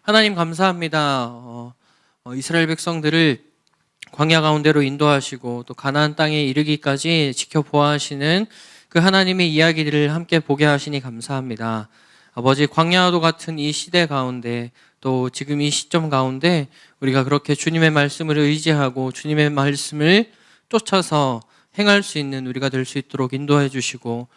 하나님 감사합니다. 이스라엘 백성들을 광야 가운데로 인도하시고 또 가나안 땅에 이르기까지 지켜보아하시는 그 하나님의 이야기들을 함께 보게 하시니 감사합니다. 아버지, 광야도 같은 이 시대 가운데 또 지금 이 시점 가운데 우리가 그렇게 주님의 말씀을 의지하고 주님의 말씀을 쫓아서 행할 수 있는 우리가 될 수 있도록 인도해 주시고,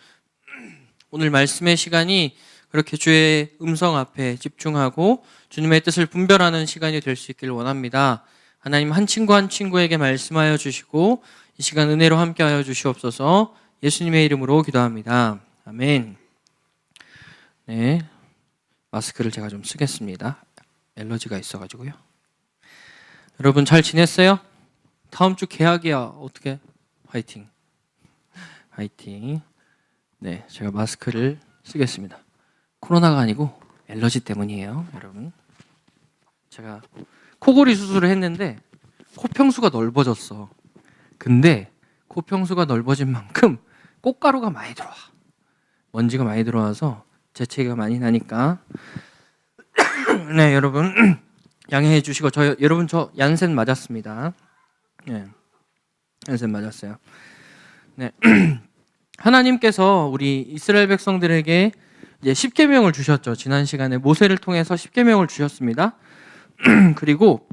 오늘 말씀의 시간이 그렇게 주의 음성 앞에 집중하고 주님의 뜻을 분별하는 시간이 될 수 있기를 원합니다. 하나님, 한 친구 한 친구에게 말씀하여 주시고 이 시간 은혜로 함께하여 주시옵소서. 예수님의 이름으로 기도합니다. 아멘. 네, 마스크를 제가 좀 쓰겠습니다. 엘러지가 있어가지고요. 여러분 잘 지냈어요? 다음 주 개학이야. 어떻게? 화이팅. 화이팅. 네, 제가 마스크를 쓰겠습니다. 코로나가 아니고 엘러지 때문이에요, 여러분. 제가 코골이 수술을 했는데 코평수가 넓어졌어. 근데 코평수가 넓어진 만큼 꽃가루가 많이 들어와. 먼지가 많이 들어와서 재채기가 많이 나니까 네, 여러분 양해해 주시고, 여러분 저 얀센 맞았습니다. 네, 얀센 맞았어요. 네. 하나님께서 우리 이스라엘 백성들에게 이제 10계명을 주셨죠. 지난 시간에 모세를 통해서 10계명을 주셨습니다. 그리고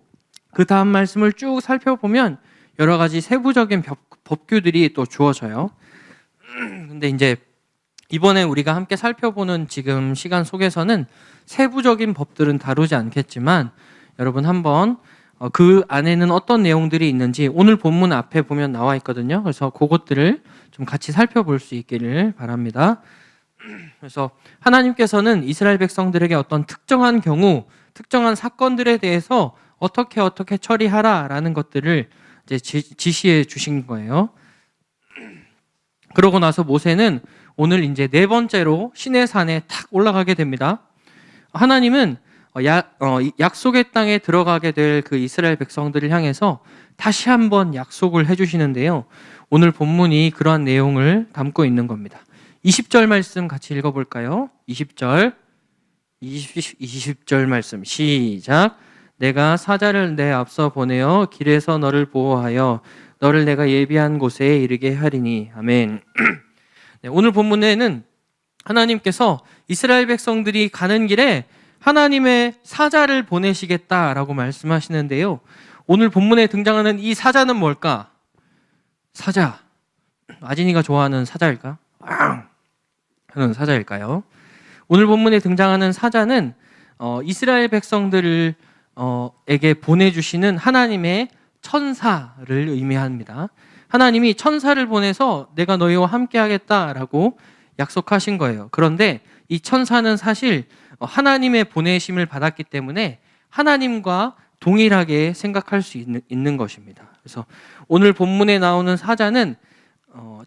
그 다음 말씀을 쭉 살펴보면 여러 가지 세부적인 법규들이 또 주어져요. 근데 이제 이번에 우리가 함께 살펴보는 지금 시간 속에서는 세부적인 법들은 다루지 않겠지만, 여러분 한번 그 안에는 어떤 내용들이 있는지 오늘 본문 앞에 보면 나와 있거든요. 그래서 그것들을 좀 같이 살펴볼 수 있기를 바랍니다. 그래서 하나님께서는 이스라엘 백성들에게 어떤 특정한 경우, 특정한 사건들에 대해서 어떻게 처리하라라는 것들을 이제 지시해 주신 거예요. 그러고 나서 모세는 오늘 이제 네 번째로 시내산에 탁 올라가게 됩니다. 하나님은 약속의 땅에 들어가게 될 그 이스라엘 백성들을 향해서 다시 한번 약속을 해주시는데요. 오늘 본문이 그러한 내용을 담고 있는 겁니다. 20절 말씀 같이 읽어볼까요? 20절 말씀 시작. 내가 사자를 내 앞서 보내어 길에서 너를 보호하여 너를 내가 예비한 곳에 이르게 하리니. 아멘. 네, 오늘 본문에는 하나님께서 이스라엘 백성들이 가는 길에 하나님의 사자를 보내시겠다라고 말씀하시는데요. 오늘 본문에 등장하는 이 사자는 뭘까? 사자. 아진이가 좋아하는 사자일까? 하는 사자일까요? 오늘 본문에 등장하는 사자는 이스라엘 백성들을 에게 보내주시는 하나님의 천사를 의미합니다. 하나님이 천사를 보내서 내가 너희와 함께 하겠다라고 약속하신 거예요. 그런데 이 천사는 사실 하나님의 보내심을 받았기 때문에 하나님과 동일하게 생각할 수 있는 것입니다. 그래서 오늘 본문에 나오는 사자는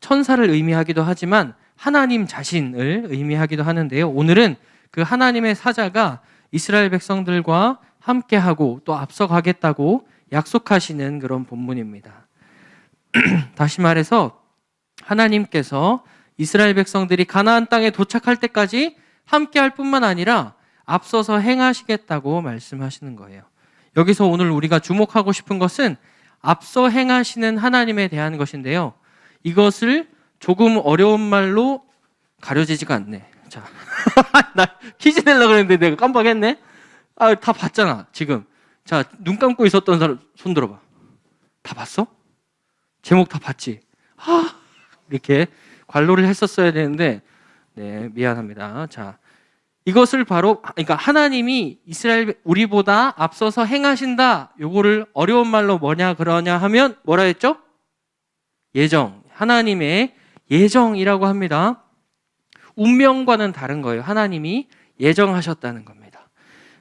천사를 의미하기도 하지만 하나님 자신을 의미하기도 하는데요. 오늘은 그 하나님의 사자가 이스라엘 백성들과 함께하고 또 앞서가겠다고 약속하시는 그런 본문입니다. 다시 말해서 하나님께서 이스라엘 백성들이 가나안 땅에 도착할 때까지 함께할 뿐만 아니라 앞서서 행하시겠다고 말씀하시는 거예요. 여기서 오늘 우리가 주목하고 싶은 것은 앞서 행하시는 하나님에 대한 것인데요. 이것을 조금 어려운 말로 가려지지가 않네. 자, 나 퀴즈 내려고 그랬는데 내가 깜빡했네. 다 봤잖아 지금. 자, 눈 감고 있었던 사람 손 들어봐. 다 봤어? 제목 다 봤지? 이렇게 관로를 했었어야 되는데, 네, 미안합니다. 자, 이것을 바로, 그러니까 하나님이 우리보다 앞서서 행하신다. 요거를 어려운 말로 뭐냐 그러냐 하면 뭐라 했죠? 예정. 하나님의 예정이라고 합니다. 운명과는 다른 거예요. 하나님이 예정하셨다는 겁니다.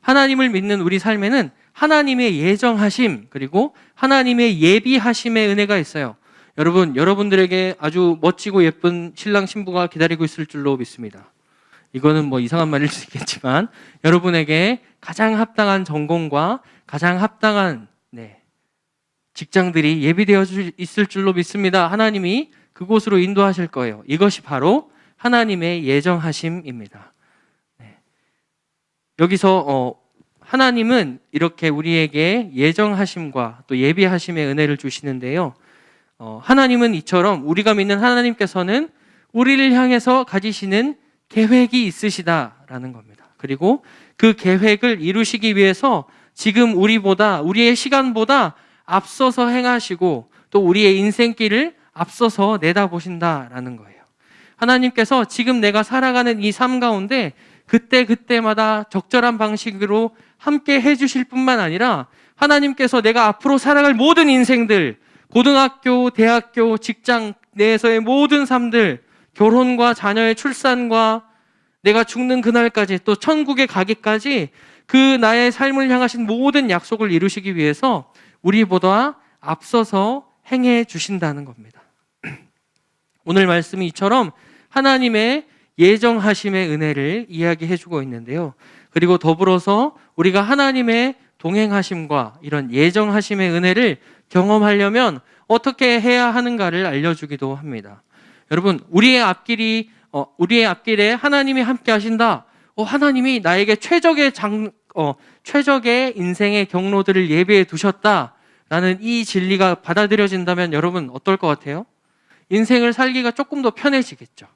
하나님을 믿는 우리 삶에는 하나님의 예정하심, 그리고 하나님의 예비하심의 은혜가 있어요. 여러분들에게 아주 멋지고 예쁜 신랑 신부가 기다리고 있을 줄로 믿습니다. 이거는 뭐 이상한 말일 수 있겠지만 여러분에게 가장 합당한 전공과 가장 합당한 직장들이 예비되어 있을 줄로 믿습니다. 하나님이 그곳으로 인도하실 거예요. 이것이 바로 하나님의 예정하심입니다. 여기서 하나님은 이렇게 우리에게 예정하심과 또 예비하심의 은혜를 주시는데요. 하나님은 이처럼 우리가 믿는 하나님께서는 우리를 향해서 가지시는 계획이 있으시다라는 겁니다. 그리고 그 계획을 이루시기 위해서 지금 우리의 시간보다 앞서서 행하시고 또 우리의 인생길을 앞서서 내다보신다라는 거예요. 하나님께서 지금 내가 살아가는 이 삶 가운데 그때마다 적절한 방식으로 함께 해주실 뿐만 아니라 하나님께서 내가 앞으로 살아갈 모든 인생들, 고등학교, 대학교, 직장 내에서의 모든 삶들, 결혼과 자녀의 출산과 내가 죽는 그날까지 또 천국에 가기까지 그 나의 삶을 향하신 모든 약속을 이루시기 위해서 우리보다 앞서서 행해 주신다는 겁니다. 오늘 말씀이 이처럼 하나님의 예정하심의 은혜를 이야기해 주고 있는데요. 그리고 더불어서 우리가 하나님의 동행하심과 이런 예정하심의 은혜를 경험하려면 어떻게 해야 하는가를 알려주기도 합니다. 여러분, 우리의 앞길에 하나님이 함께 하신다. 하나님이 나에게 최적의 인생의 경로들을 예비해 두셨다라는 이 진리가 받아들여진다면 여러분 어떨 것 같아요? 인생을 살기가 조금 더 편해지겠죠.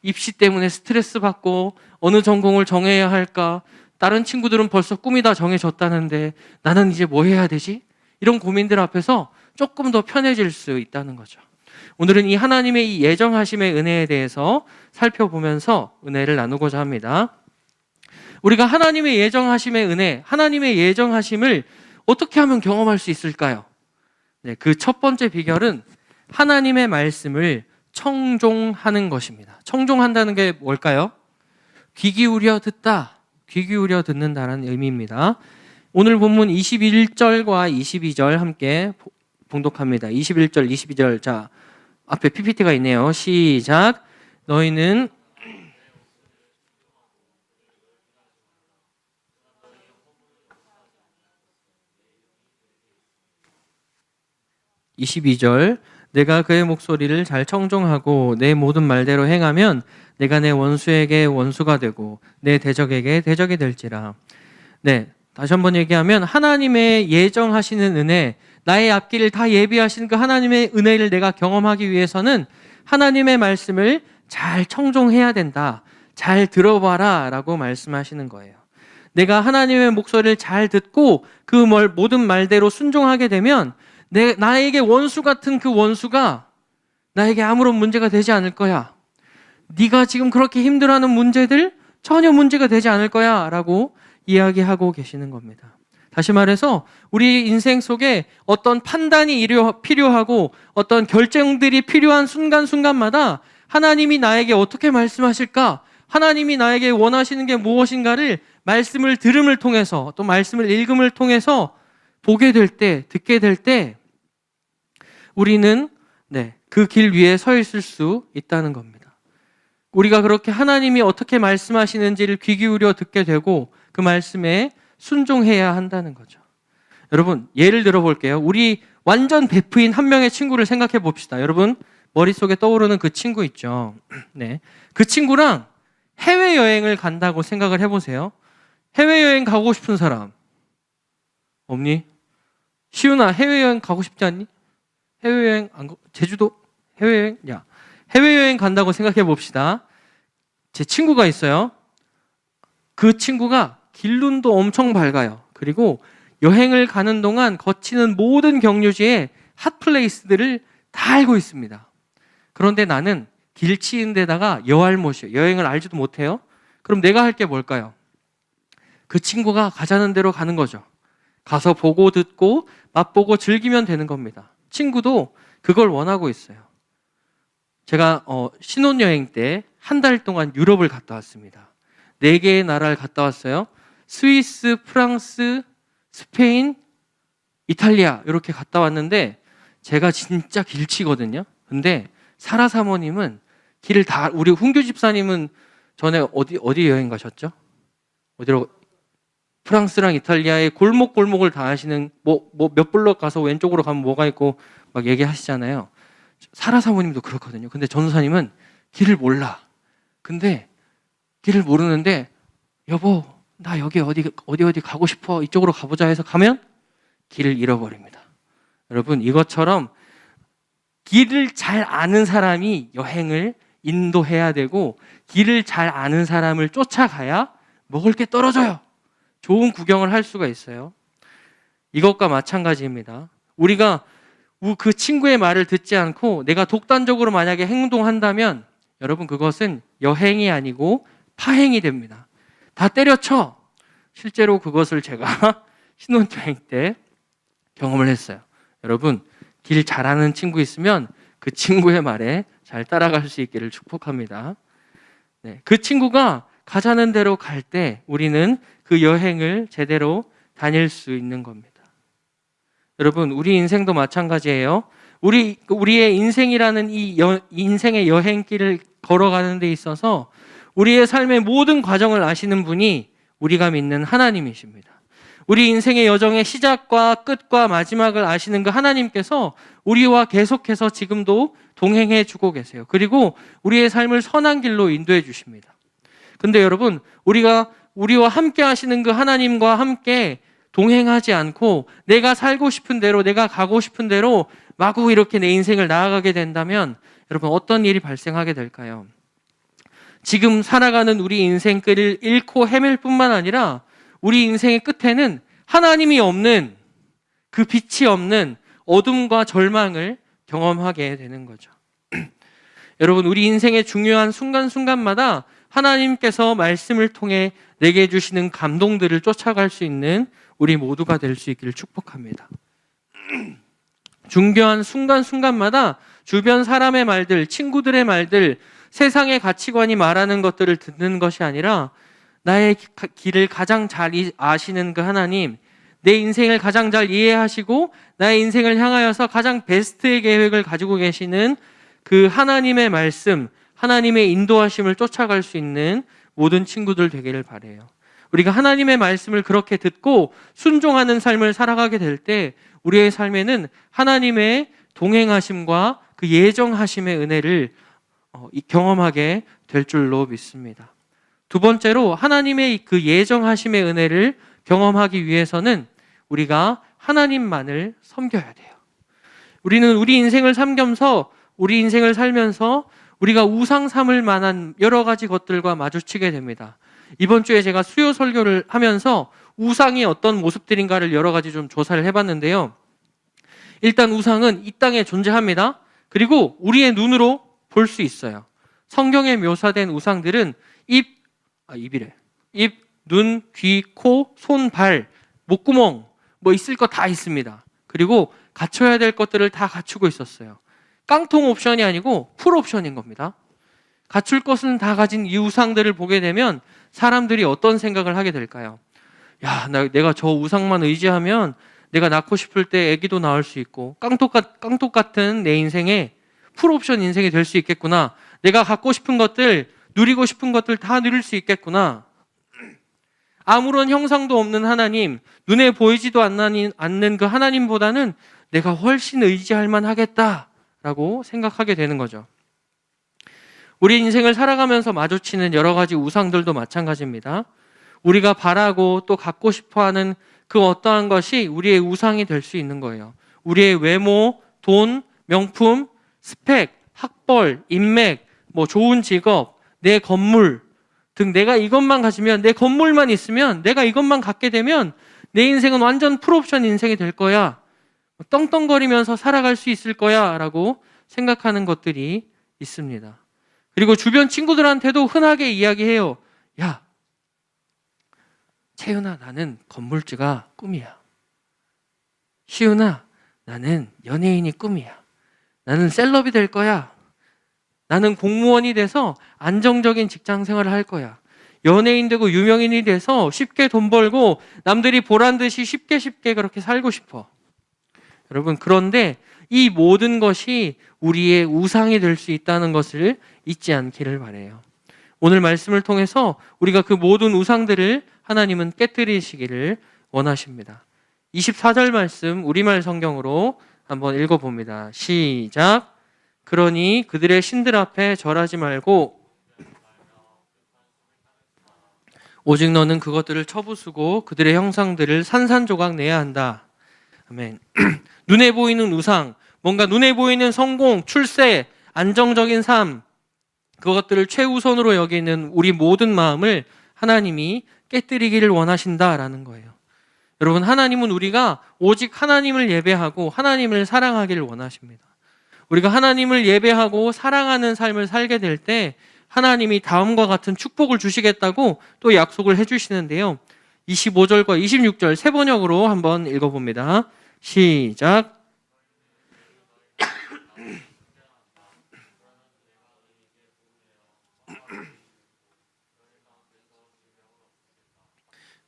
입시 때문에 스트레스 받고 어느 전공을 정해야 할까? 다른 친구들은 벌써 꿈이 다 정해졌다는데 나는 이제 뭐 해야 되지? 이런 고민들 앞에서 조금 더 편해질 수 있다는 거죠. 오늘은 이 하나님의 이 예정하심의 은혜에 대해서 살펴보면서 은혜를 나누고자 합니다. 우리가 하나님의 예정하심의 은혜, 하나님의 예정하심을 어떻게 하면 경험할 수 있을까요? 네, 그 첫 번째 비결은 하나님의 말씀을 청종하는 것입니다. 청종한다는 게 뭘까요? 귀 기울여 듣다, 귀 기울여 듣는다라는 의미입니다. 오늘 본문 21절과 22절 함께 봉독합니다. 21절, 22절. 자, 앞에 PPT가 있네요. 시작. 너희는 (22절) 내가 그의 목소리를 잘 청종하고 내 모든 말대로 행하면 내가 내 원수에게 원수가 되고 내 대적에게 대적이 될지라. 네, 다시 한번 얘기하면 하나님의 예정하시는 은혜, 나의 앞길을 다 예비하신 그 하나님의 은혜를 내가 경험하기 위해서는 하나님의 말씀을 잘 청종해야 된다. 잘 들어봐라 라고 말씀하시는 거예요. 내가 하나님의 목소리를 잘 듣고 그 모든 말대로 순종하게 되면 나에게 원수 같은 그 원수가 나에게 아무런 문제가 되지 않을 거야. 네가 지금 그렇게 힘들어하는 문제들 전혀 문제가 되지 않을 거야 라고 이야기하고 계시는 겁니다. 다시 말해서 우리 인생 속에 어떤 판단이 필요하고 어떤 결정들이 필요한 순간순간마다 하나님이 나에게 어떻게 말씀하실까? 하나님이 나에게 원하시는 게 무엇인가를 말씀을 들음을 통해서 또 말씀을 읽음을 통해서 보게 될 때, 듣게 될 때 우리는 그 길 위에 서 있을 수 있다는 겁니다. 우리가 그렇게 하나님이 어떻게 말씀하시는지를 귀 기울여 듣게 되고 그 말씀에 순종해야 한다는 거죠. 여러분, 예를 들어 볼게요. 우리 완전 베프인 한 명의 친구를 생각해 봅시다. 여러분, 머릿속에 떠오르는 그 친구 있죠. 네. 그 친구랑 해외여행을 간다고 생각을 해보세요. 해외여행 가고 싶은 사람 없니? 시훈아, 해외여행 가고 싶지 않니? 해외여행 제주도 해외여행? 야, 해외여행 간다고 생각해 봅시다. 제 친구가 있어요. 그 친구가 길눈도 엄청 밝아요. 그리고 여행을 가는 동안 거치는 모든 경유지의 핫플레이스들을 다 알고 있습니다. 그런데 나는 길치인 데다가 여알못이에요. 여행을 알지도 못해요. 그럼 내가 할 게 뭘까요? 그 친구가 가자는 대로 가는 거죠. 가서 보고 듣고 맛보고 즐기면 되는 겁니다. 친구도 그걸 원하고 있어요. 제가 신혼여행 때 한 달 동안 유럽을 갔다 왔습니다. 4개의 나라를 갔다 왔어요. 스위스, 프랑스, 스페인, 이탈리아 이렇게 갔다 왔는데 제가 진짜 길치거든요. 근데 사라 사모님은 길을 다, 우리 훈교 집사님은 전에 어디 여행 가셨죠? 어디로? 프랑스랑 이탈리아의 골목골목을 다 하시는, 몇 블럭 가서 왼쪽으로 가면 뭐가 있고 막 얘기하시잖아요. 사라 사모님도 그렇거든요. 근데 전도사님은 길을 몰라. 근데 길을 모르는데 여보 나 여기 어디 가고 싶어. 이쪽으로 가보자 해서 가면 길을 잃어버립니다. 여러분, 이것처럼 길을 잘 아는 사람이 여행을 인도해야 되고 길을 잘 아는 사람을 쫓아가야 먹을 게 떨어져요. 좋은 구경을 할 수가 있어요. 이것과 마찬가지입니다. 우리가 그 친구의 말을 듣지 않고 내가 독단적으로 만약에 행동한다면 여러분, 그것은 여행이 아니고 파행이 됩니다. 다 때려쳐. 실제로 그것을 제가 신혼여행 때 경험을 했어요. 여러분, 길 잘 아는 친구 있으면 그 친구의 말에 잘 따라갈 수 있기를 축복합니다. 네, 그 친구가 가자는 대로 갈 때 우리는 그 여행을 제대로 다닐 수 있는 겁니다. 여러분, 우리 인생도 마찬가지예요. 우리의 인생이라는 인생의 여행길을 걸어가는 데 있어서 우리의 삶의 모든 과정을 아시는 분이 우리가 믿는 하나님이십니다. 우리 인생의 여정의 시작과 끝과 마지막을 아시는 그 하나님께서 우리와 계속해서 지금도 동행해 주고 계세요. 그리고 우리의 삶을 선한 길로 인도해 주십니다. 근데 여러분, 우리와 함께 하시는 그 하나님과 함께 동행하지 않고 내가 살고 싶은 대로, 내가 가고 싶은 대로 마구 이렇게 내 인생을 나아가게 된다면 여러분, 어떤 일이 발생하게 될까요? 지금 살아가는 우리 인생길을 잃고 헤맬 뿐만 아니라 우리 인생의 끝에는 하나님이 없는, 그 빛이 없는 어둠과 절망을 경험하게 되는 거죠. 여러분, 우리 인생의 중요한 순간순간마다 하나님께서 말씀을 통해 내게 주시는 감동들을 쫓아갈 수 있는 우리 모두가 될 수 있기를 축복합니다. 중요한 순간순간마다 주변 사람의 말들, 친구들의 말들, 세상의 가치관이 말하는 것들을 듣는 것이 아니라 나의 길을 가장 잘 아시는 그 하나님, 내 인생을 가장 잘 이해하시고 나의 인생을 향하여서 가장 베스트의 계획을 가지고 계시는 그 하나님의 말씀, 하나님의 인도하심을 쫓아갈 수 있는 모든 친구들 되기를 바라요. 우리가 하나님의 말씀을 그렇게 듣고 순종하는 삶을 살아가게 될 때 우리의 삶에는 하나님의 동행하심과 그 예정하심의 은혜를 경험하게 될 줄로 믿습니다. 두 번째로, 하나님의 그 예정하심의 은혜를 경험하기 위해서는 우리가 하나님만을 섬겨야 돼요. 우리는 우리 인생을 삼면서, 우리 인생을 살면서 우리가 우상 삼을 만한 여러 가지 것들과 마주치게 됩니다. 이번 주에 제가 수요 설교를 하면서 우상이 어떤 모습들인가를 여러 가지 좀 조사를 해봤는데요. 일단 우상은 이 땅에 존재합니다. 그리고 우리의 눈으로 볼 수 있어요. 성경에 묘사된 우상들은 입, 눈, 귀, 코, 손, 발, 목구멍 뭐 있을 거 다 있습니다. 그리고 갖춰야 될 것들을 다 갖추고 있었어요. 깡통 옵션이 아니고 풀 옵션인 겁니다. 갖출 것은 다 가진 이 우상들을 보게 되면 사람들이 어떤 생각을 하게 될까요? 야, 내가 저 우상만 의지하면 내가 낳고 싶을 때 아기도 낳을 수 있고 깡통 같은 내 인생에 풀옵션 인생이 될 수 있겠구나. 내가 갖고 싶은 것들, 누리고 싶은 것들 다 누릴 수 있겠구나. 아무런 형상도 없는 하나님, 눈에 보이지도 않는 그 하나님보다는 내가 훨씬 의지할 만하겠다라고 생각하게 되는 거죠. 우리 인생을 살아가면서 마주치는 여러 가지 우상들도 마찬가지입니다. 우리가 바라고 또 갖고 싶어하는 그 어떠한 것이 우리의 우상이 될 수 있는 거예요. 우리의 외모, 돈, 명품, 스펙, 학벌, 인맥, 뭐 좋은 직업, 내 건물 등 내가 이것만 가지면, 내 건물만 있으면, 내가 이것만 갖게 되면 내 인생은 완전 풀옵션 인생이 될 거야. 떵떵거리면서 살아갈 수 있을 거야 라고 생각하는 것들이 있습니다. 그리고 주변 친구들한테도 흔하게 이야기해요. 야, 채윤아, 나는 건물주가 꿈이야. 시윤아, 나는 연예인이 꿈이야. 나는 셀럽이 될 거야. 나는 공무원이 돼서 안정적인 직장 생활을 할 거야. 연예인 되고 유명인이 돼서 쉽게 돈 벌고 남들이 보란 듯이 쉽게 그렇게 살고 싶어. 여러분, 그런데 이 모든 것이 우리의 우상이 될 수 있다는 것을 잊지 않기를 바라요. 오늘 말씀을 통해서 우리가 그 모든 우상들을 하나님은 깨뜨리시기를 원하십니다. 24절 말씀 우리말 성경으로 한번 읽어봅니다. 시작. 그러니 그들의 신들 앞에 절하지 말고 오직 너는 그것들을 쳐부수고 그들의 형상들을 산산조각 내야 한다. 아멘. 눈에 보이는 우상, 뭔가 눈에 보이는 성공, 출세, 안정적인 삶, 그것들을 최우선으로 여기는 우리 모든 마음을 하나님이 깨뜨리기를 원하신다라는 거예요. 여러분, 하나님은 우리가 오직 하나님을 예배하고 하나님을 사랑하기를 원하십니다. 우리가 하나님을 예배하고 사랑하는 삶을 살게 될 때 하나님이 다음과 같은 축복을 주시겠다고 또 약속을 해주시는데요. 25절과 26절 세 번역으로 한번 읽어봅니다. 시작.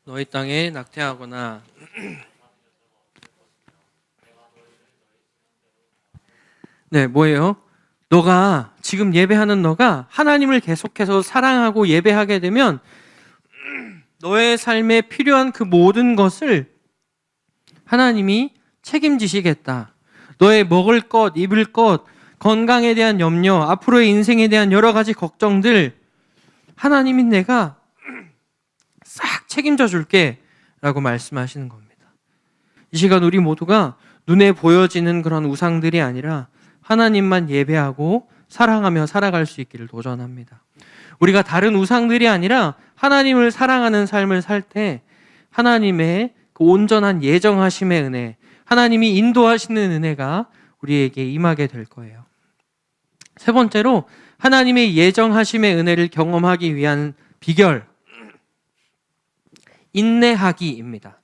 너희 땅에 낙태하거나 네, 뭐예요? 너가 지금 예배하는 너가 하나님을 계속해서 사랑하고 예배하게 되면 너의 삶에 필요한 그 모든 것을 하나님이 책임지시겠다. 너의 먹을 것, 입을 것, 건강에 대한 염려, 앞으로의 인생에 대한 여러 가지 걱정들 하나님이 내가 싹 책임져 줄게 라고 말씀하시는 겁니다. 이 시간 우리 모두가 눈에 보여지는 그런 우상들이 아니라 하나님만 예배하고 사랑하며 살아갈 수 있기를 도전합니다. 우리가 다른 우상들이 아니라 하나님을 사랑하는 삶을 살 때 하나님의 그 온전한 예정하심의 은혜, 하나님이 인도하시는 은혜가 우리에게 임하게 될 거예요. 세 번째로 하나님의 예정하심의 은혜를 경험하기 위한 비결, 인내하기입니다.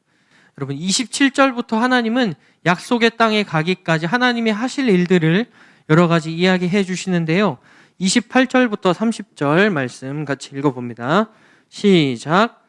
여러분 27절부터 하나님은 약속의 땅에 가기까지 하나님이 하실 일들을 여러 가지 이야기해 주시는데요. 28절부터 30절 말씀 같이 읽어봅니다. 시작.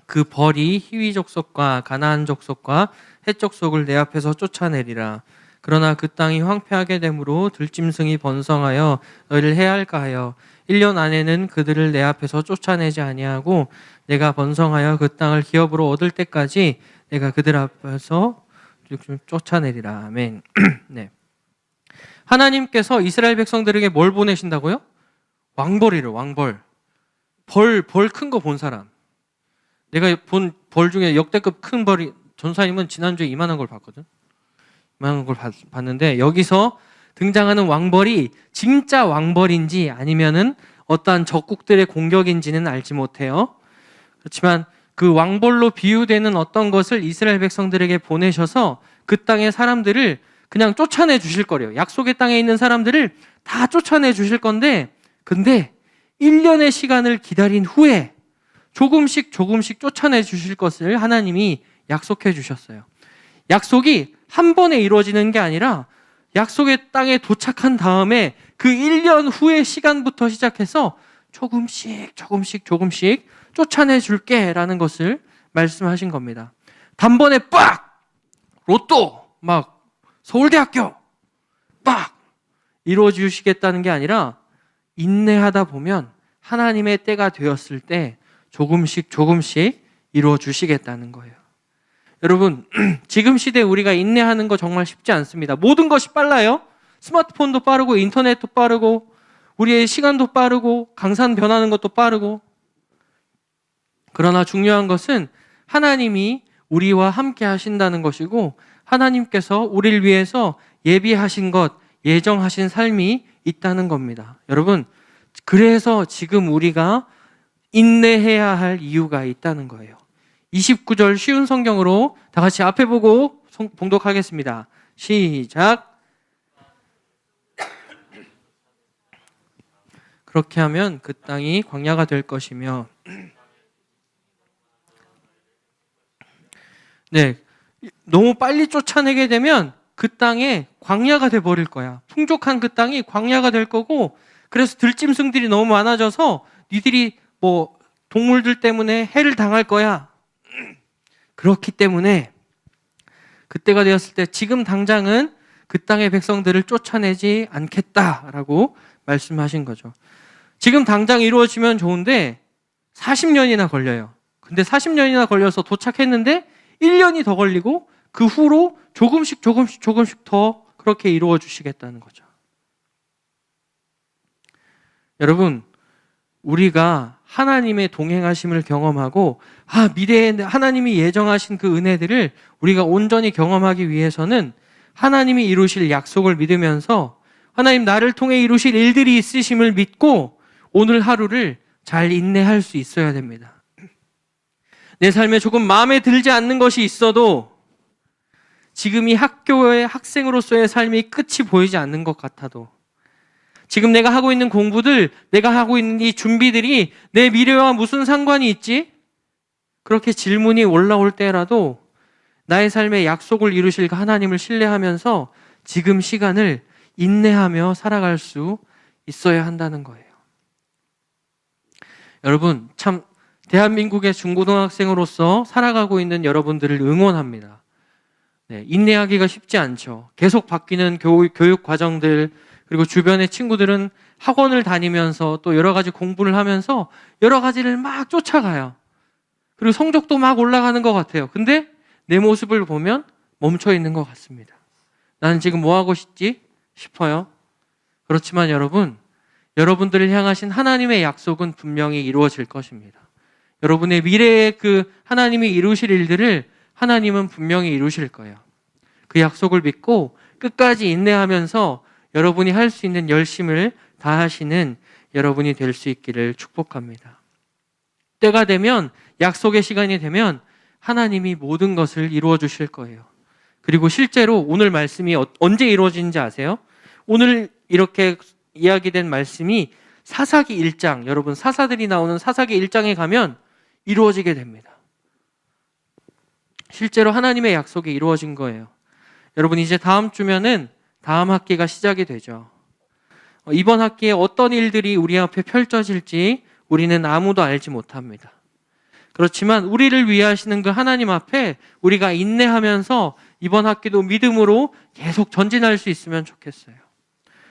그 벌이 히위 족속과 가나안 족속과 헷 족속을 내 앞에서 쫓아내리라. 그러나 그 땅이 황폐하게 되므로 들짐승이 번성하여 너희를 해할까 하여 1년 안에는 그들을 내 앞에서 쫓아내지 아니하고 내가 번성하여 그 땅을 기업으로 얻을 때까지 내가 그들 앞에서 쫓아내리라. 아멘. 네. 하나님께서 이스라엘 백성들에게 뭘 보내신다고요? 왕벌이를 왕벌. 벌 큰 거 본 사람. 내가 본 벌 중에 역대급 큰 벌이 전사님은 지난주에 이만한 걸 봤거든. 이만한 걸 봤는데 여기서 등장하는 왕벌이 진짜 왕벌인지 아니면은 어떠한 적국들의 공격인지는 알지 못해요. 그렇지만 그 왕벌로 비유되는 어떤 것을 이스라엘 백성들에게 보내셔서 그 땅의 사람들을 그냥 쫓아내 주실 거래요. 약속의 땅에 있는 사람들을 다 쫓아내 주실 건데 근데 1년의 시간을 기다린 후에 조금씩 쫓아내 주실 것을 하나님이 약속해 주셨어요. 약속이 한 번에 이루어지는 게 아니라 약속의 땅에 도착한 다음에 그 1년 후의 시간부터 시작해서 조금씩 쫓아내 줄게 라는 것을 말씀하신 겁니다. 단번에 빡! 로또! 막 서울대학교! 빡! 이루어 주시겠다는 게 아니라 인내하다 보면 하나님의 때가 되었을 때 조금씩 이루어 주시겠다는 거예요. 여러분, 지금 시대에 우리가 인내하는 거 정말 쉽지 않습니다. 모든 것이 빨라요. 스마트폰도 빠르고 인터넷도 빠르고 우리의 시간도 빠르고 강산 변하는 것도 빠르고 그러나 중요한 것은 하나님이 우리와 함께 하신다는 것이고 하나님께서 우리를 위해서 예비하신 것, 예정하신 삶이 있다는 겁니다. 여러분, 그래서 지금 우리가 인내해야 할 이유가 있다는 거예요. 29절 쉬운 성경으로 다 같이 앞에 보고 봉독하겠습니다. 시작. 그렇게 하면 그 땅이 광야가 될 것이며 네, 너무 빨리 쫓아내게 되면 그 땅에 광야가 돼버릴 거야. 풍족한 그 땅이 광야가 될 거고 그래서 들짐승들이 너무 많아져서 니들이 뭐 동물들 때문에 해를 당할 거야. 그렇기 때문에 그때가 되었을 때 지금 당장은 그 땅의 백성들을 쫓아내지 않겠다라고 말씀하신 거죠. 지금 당장 이루어지면 좋은데 40년이나 걸려요. 근데 40년이나 걸려서 도착했는데 1년이 더 걸리고 그 후로 조금씩 더 그렇게 이루어 주시겠다는 거죠. 여러분, 우리가 하나님의 동행하심을 경험하고 미래에 하나님이 예정하신 그 은혜들을 우리가 온전히 경험하기 위해서는 하나님이 이루실 약속을 믿으면서 하나님 나를 통해 이루실 일들이 있으심을 믿고 오늘 하루를 잘 인내할 수 있어야 됩니다. 내 삶에 조금 마음에 들지 않는 것이 있어도 지금 이 학교의 학생으로서의 삶이 끝이 보이지 않는 것 같아도 지금 내가 하고 있는 공부들, 내가 하고 있는 이 준비들이 내 미래와 무슨 상관이 있지? 그렇게 질문이 올라올 때라도 나의 삶에 약속을 이루실 하나님을 신뢰하면서 지금 시간을 인내하며 살아갈 수 있어야 한다는 거예요. 여러분, 참 대한민국의 중고등학생으로서 살아가고 있는 여러분들을 응원합니다. 인내하기가 쉽지 않죠. 계속 바뀌는 교육 과정들, 그리고 주변의 친구들은 학원을 다니면서 또 여러 가지 공부를 하면서 여러 가지를 막 쫓아가요. 그리고 성적도 막 올라가는 것 같아요. 근데 내 모습을 보면 멈춰 있는 것 같습니다. 나는 지금 뭐 하고 있지? 싶어요. 그렇지만 여러분들을 향하신 하나님의 약속은 분명히 이루어질 것입니다. 여러분의 미래에 그 하나님이 이루실 일들을 하나님은 분명히 이루실 거예요. 그 약속을 믿고 끝까지 인내하면서 여러분이 할 수 있는 열심을 다하시는 여러분이 될 수 있기를 축복합니다. 때가 되면, 약속의 시간이 되면 하나님이 모든 것을 이루어 주실 거예요. 그리고 실제로 오늘 말씀이 언제 이루어지는지 아세요? 오늘 이렇게 이야기된 말씀이 사사기 1장, 여러분 사사들이 나오는 사사기 1장에 가면 이루어지게 됩니다. 실제로 하나님의 약속이 이루어진 거예요. 여러분 이제 다음 주면은 다음 학기가 시작이 되죠. 이번 학기에 어떤 일들이 우리 앞에 펼쳐질지 우리는 아무도 알지 못합니다. 그렇지만 우리를 위하시는 그 하나님 앞에 우리가 인내하면서 이번 학기도 믿음으로 계속 전진할 수 있으면 좋겠어요.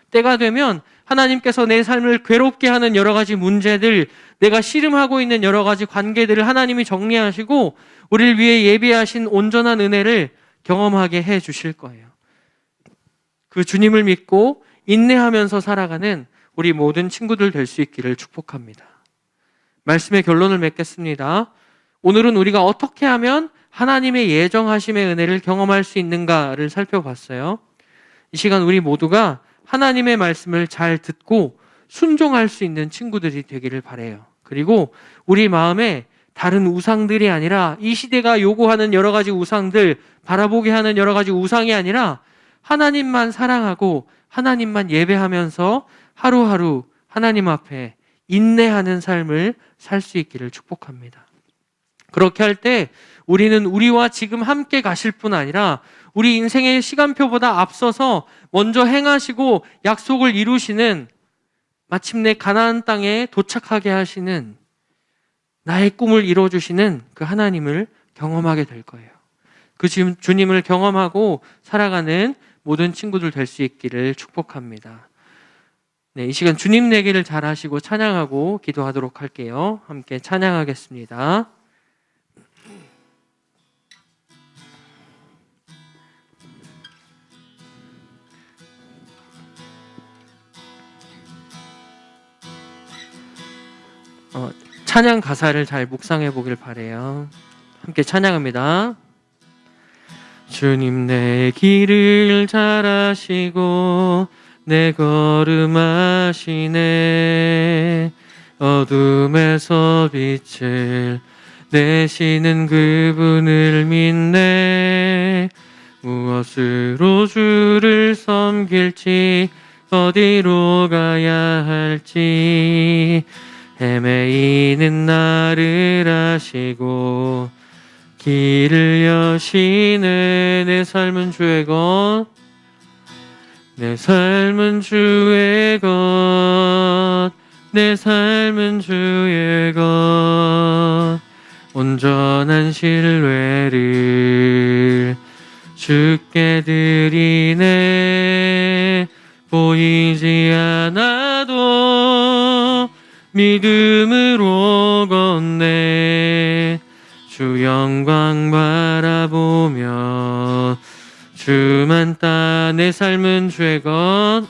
때가 되면 하나님께서 내 삶을 괴롭게 하는 여러 가지 문제들, 내가 씨름하고 있는 여러 가지 관계들을 하나님이 정리하시고 우리를 위해 예비하신 온전한 은혜를 경험하게 해 주실 거예요. 그 주님을 믿고 인내하면서 살아가는 우리 모든 친구들 될 수 있기를 축복합니다. 말씀의 결론을 맺겠습니다. 오늘은 우리가 어떻게 하면 하나님의 예정하심의 은혜를 경험할 수 있는가를 살펴봤어요. 이 시간 우리 모두가 하나님의 말씀을 잘 듣고 순종할 수 있는 친구들이 되기를 바라요. 그리고 우리 마음에 다른 우상들이 아니라 이 시대가 요구하는 여러 가지 우상들, 바라보게 하는 여러 가지 우상이 아니라 하나님만 사랑하고 하나님만 예배하면서 하루하루 하나님 앞에 인내하는 삶을 살 수 있기를 축복합니다. 그렇게 할 때 우리는 우리와 지금 함께 가실 뿐 아니라 우리 인생의 시간표보다 앞서서 먼저 행하시고 약속을 이루시는, 마침내 가나안 땅에 도착하게 하시는, 나의 꿈을 이루어주시는 그 하나님을 경험하게 될 거예요. 그 주님을 경험하고 살아가는 모든 친구들 될 수 있기를 축복합니다. 이 시간 주님 내기를 잘 하시고 찬양하고 기도하도록 할게요. 함께 찬양하겠습니다. 찬양 가사를 잘 묵상해 보길 바래요. 함께 찬양합니다. 주님 내 길을 잘 아시고 내 걸음 아시네. 어둠에서 빛을 내시는 그분을 믿네. 무엇으로 주를 섬길지 어디로 가야 할지 헤매이는 나를 아시고 길을 여시네. 내 삶은 주의 것, 내 삶은 주의 것, 내 삶은 주의 것. 온전한 신뢰를 주께 드리네. 보이지 않아도 믿음으로 걷네. 주 영광 바라보며 주만 따. 내 삶은 주의 것,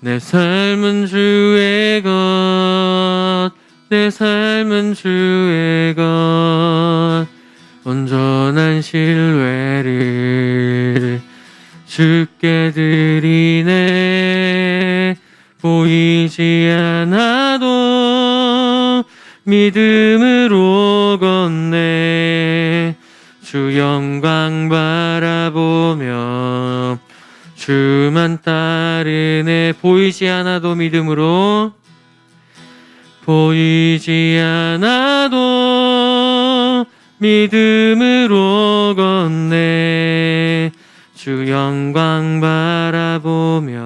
내 삶은 주의 것, 내 삶은 주의 것, 온전한 신뢰를 주께 드리네. 보이지 않아도 믿음으로 걷네. 주 영광 바라보며 주만 따르네. 보이지 않아도 믿음으로, 보이지 않아도 믿음으로 걷네. 주 영광 바라보며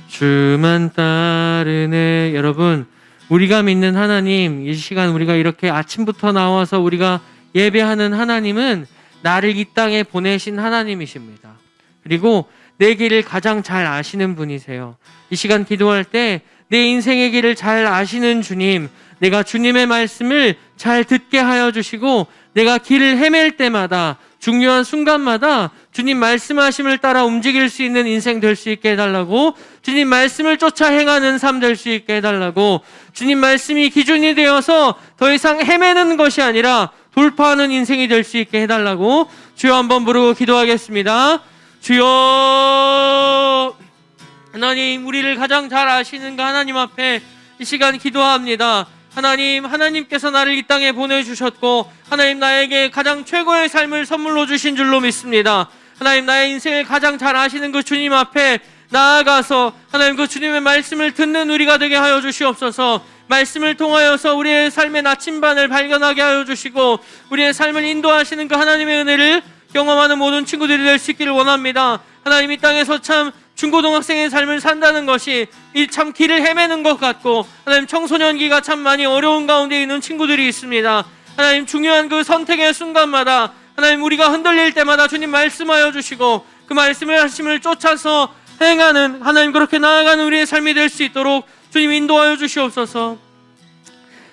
주만 따르네. 여러분, 우리가 믿는 하나님, 이 시간 우리가 이렇게 아침부터 나와서 우리가 예배하는 하나님은 나를 이 땅에 보내신 하나님이십니다. 그리고 내 길을 가장 잘 아시는 분이세요. 이 시간 기도할 때 내 인생의 길을 잘 아시는 주님, 내가 주님의 말씀을 잘 듣게 하여 주시고, 내가 길을 헤맬 때마다, 중요한 순간마다 주님 말씀하심을 따라 움직일 수 있는 인생 될 수 있게 해달라고, 주님 말씀을 쫓아 행하는 삶 될 수 있게 해달라고, 주님 말씀이 기준이 되어서 더 이상 헤매는 것이 아니라 돌파하는 인생이 될 수 있게 해달라고 주여 한번 부르고 기도하겠습니다. 주여, 하나님, 우리를 가장 잘 아시는 그 하나님 앞에 이 시간 기도합니다. 하나님, 하나님께서 나를 이 땅에 보내주셨고, 하나님, 나에게 가장 최고의 삶을 선물로 주신 줄로 믿습니다. 하나님, 나의 인생을 가장 잘 아시는 그 주님 앞에 나아가서 하나님, 그 주님의 말씀을 듣는 우리가 되게 하여 주시옵소서. 말씀을 통하여서 우리의 삶의 나침반을 발견하게 하여 주시고, 우리의 삶을 인도하시는 그 하나님의 은혜를 경험하는 모든 친구들이 될 수 있기를 원합니다. 하나님, 이 땅에서 참 중고등학생의 삶을 산다는 것이 이 참 길을 헤매는 것 같고, 하나님, 청소년기가 참 많이 어려운 가운데 있는 친구들이 있습니다. 하나님, 중요한 그 선택의 순간마다 하나님, 우리가 흔들릴 때마다 주님 말씀하여 주시고, 그 말씀의 하심을 쫓아서 행하는, 하나님, 그렇게 나아가는 우리의 삶이 될 수 있도록 주님 인도하여 주시옵소서.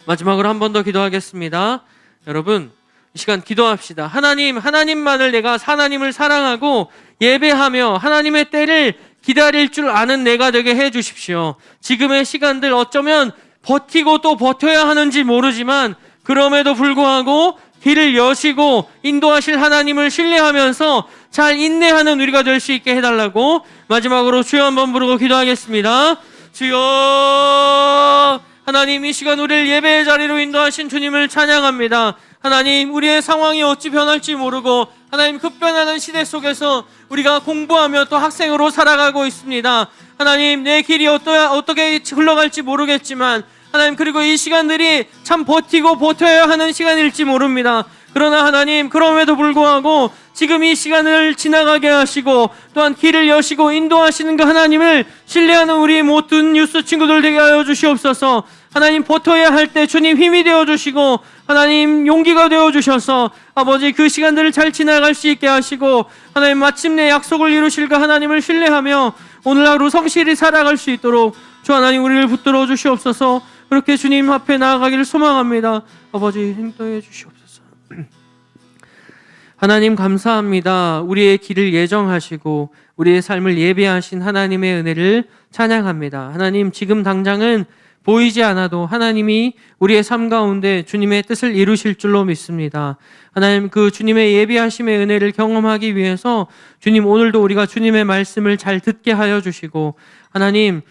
마지막으로 한 번 더 기도하겠습니다. 여러분, 이 시간 기도합시다. 하나님, 하나님만을, 내가 하나님을 사랑하고 예배하며 하나님의 때를 기다릴 줄 아는 내가 되게 해 주십시오. 지금의 시간들 어쩌면 버티고 또 버텨야 하는지 모르지만, 그럼에도 불구하고 길을 여시고 인도하실 하나님을 신뢰하면서 잘 인내하는 우리가 될 수 있게 해달라고 마지막으로 주여 한번 부르고 기도하겠습니다. 주여, 하나님, 이 시간 우리를 예배의 자리로 인도하신 주님을 찬양합니다. 하나님, 우리의 상황이 어찌 변할지 모르고 하나님, 급변하는 시대 속에서 우리가 공부하며 또 학생으로 살아가고 있습니다. 하나님, 내 길이 어떻게 흘러갈지 모르겠지만 하나님, 그리고 이 시간들이 참 버티고 버텨야 하는 시간일지 모릅니다. 그러나 하나님, 그럼에도 불구하고 지금 이 시간을 지나가게 하시고 또한 길을 여시고 인도하시는 그 하나님을 신뢰하는 우리 모든 뉴스 친구들 되게 하여 주시옵소서. 하나님, 버텨야 할 때 주님 힘이 되어 주시고 하나님, 용기가 되어 주셔서 아버지, 그 시간들을 잘 지나갈 수 있게 하시고 하나님, 마침내 약속을 이루실 그 하나님을 신뢰하며 오늘 하루 성실히 살아갈 수 있도록 주 하나님, 우리를 붙들어 주시옵소서. 그렇게 주님 앞에 나아가기를 소망합니다. 아버지, 인도해 주시옵소서. 하나님, 감사합니다. 우리의 길을 예정하시고 우리의 삶을 예비하신 하나님의 은혜를 찬양합니다. 하나님, 지금 당장은 보이지 않아도 하나님이 우리의 삶 가운데 주님의 뜻을 이루실 줄로 믿습니다. 하나님, 그 주님의 예비하심의 은혜를 경험하기 위해서 주님, 오늘도 우리가 주님의 말씀을 잘 듣게 하여 주시고 하나님,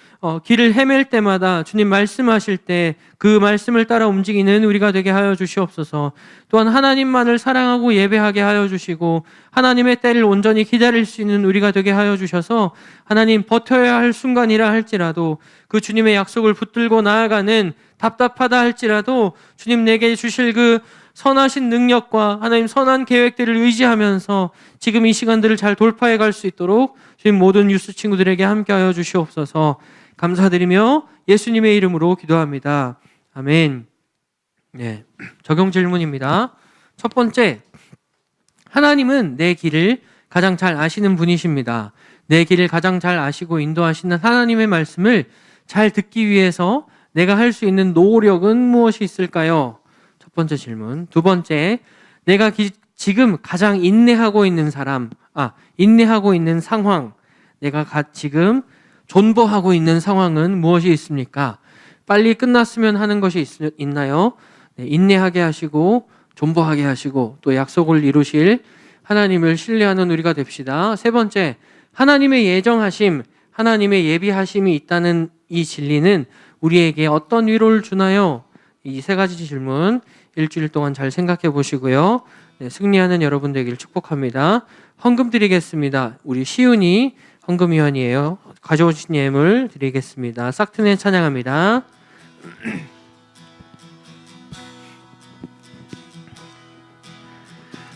길을 헤맬 때마다 주님 말씀하실 때 그 말씀을 따라 움직이는 우리가 되게 하여 주시옵소서. 또한 하나님만을 사랑하고 예배하게 하여 주시고 하나님의 때를 온전히 기다릴 수 있는 우리가 되게 하여 주셔서 하나님, 버텨야 할 순간이라 할지라도 그 주님의 약속을 붙들고 나아가는, 답답하다 할지라도 주님 내게 주실 그 선하신 능력과 하나님 선한 계획들을 의지하면서 지금 이 시간들을 잘 돌파해 갈 수 있도록 주님 모든 뉴스 친구들에게 함께하여 주시옵소서. 감사드리며 예수님의 이름으로 기도합니다. 아멘. 네, 적용 질문입니다. 첫 번째, 하나님은 내 길을 가장 잘 아시는 분이십니다. 내 길을 가장 잘 아시고 인도하시는 하나님의 말씀을 잘 듣기 위해서 내가 할 수 있는 노력은 무엇이 있을까요? 첫 번째 질문. 두 번째, 내가 지금 가장 인내하고 있는 사람, 인내하고 있는 상황, 내가 지금 존버하고 있는 상황은 무엇이 있습니까? 빨리 끝났으면 하는 것이 있나요? 네, 인내하게 하시고 존버하게 하시고 또 약속을 이루실 하나님을 신뢰하는 우리가 됩시다. 세 번째, 하나님의 예정하심, 하나님의 예비하심이 있다는 이 진리는 우리에게 어떤 위로를 주나요? 이 세 가지 질문 일주일 동안 잘 생각해 보시고요. 네, 승리하는 여러분 되길 축복합니다. 헌금 드리겠습니다. 우리 시윤이 헌금위원이에요. 가져오신 예물 드리겠습니다. 싹트네 찬양합니다.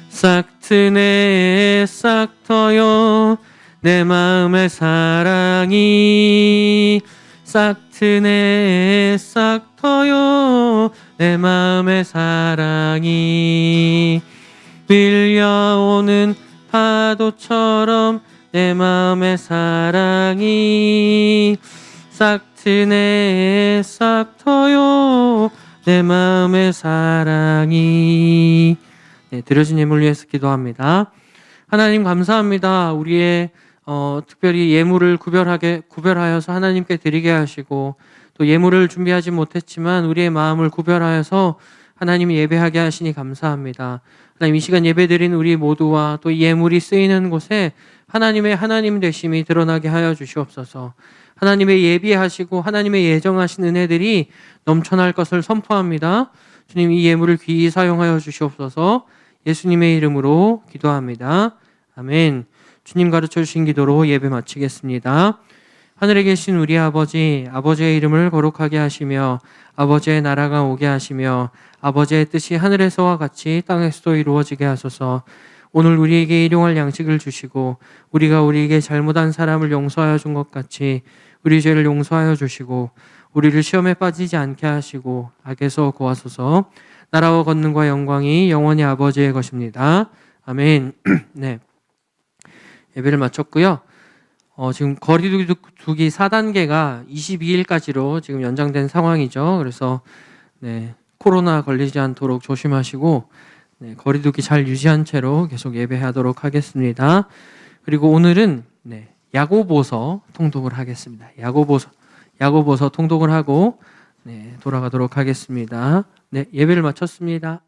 싹트네 싹터요 내 마음의 사랑이 싹트네 싹터요 내 마음의 사랑이 밀려오는 파도처럼 내 마음의 사랑이 싹트네 싹터요 내 마음의 사랑이. 네, 드려진 예물 위해서 기도합니다. 하나님 감사합니다. 우리의 특별히 예물을 구별하여서 하나님께 드리게 하시고 또 예물을 준비하지 못했지만 우리의 마음을 구별하여서 하나님이 예배하게 하시니 감사합니다. 하나님 이 시간 예배드린 우리 모두와 또 예물이 쓰이는 곳에 하나님의 하나님 되심이 드러나게 하여 주시옵소서. 하나님의 예비하시고 하나님의 예정하신 은혜들이 넘쳐날 것을 선포합니다. 주님 이 예물을 귀히 사용하여 주시옵소서. 예수님의 이름으로 기도합니다. 아멘. 주님 가르쳐 주신 기도로 예배 마치겠습니다. 하늘에 계신 우리 아버지, 아버지의 이름을 거룩하게 하시며 아버지의 나라가 오게 하시며 아버지의 뜻이 하늘에서와 같이 땅에서도 이루어지게 하소서. 오늘 우리에게 일용할 양식을 주시고 우리가 우리에게 잘못한 사람을 용서하여 준 것 같이 우리 죄를 용서하여 주시고 우리를 시험에 빠지지 않게 하시고 악에서 구하소서. 나라와 권능과 영광이 영원히 아버지의 것입니다. 아멘. 네, 예배를 마쳤고요. 지금 거리두기 4단계가 22일까지로 지금 연장된 상황이죠. 그래서 네, 코로나 걸리지 않도록 조심하시고 네, 거리두기 잘 유지한 채로 계속 예배하도록 하겠습니다. 그리고 오늘은 네, 야고보서 통독을 하겠습니다. 야고보서 통독을 하고 네, 돌아가도록 하겠습니다. 네, 예배를 마쳤습니다.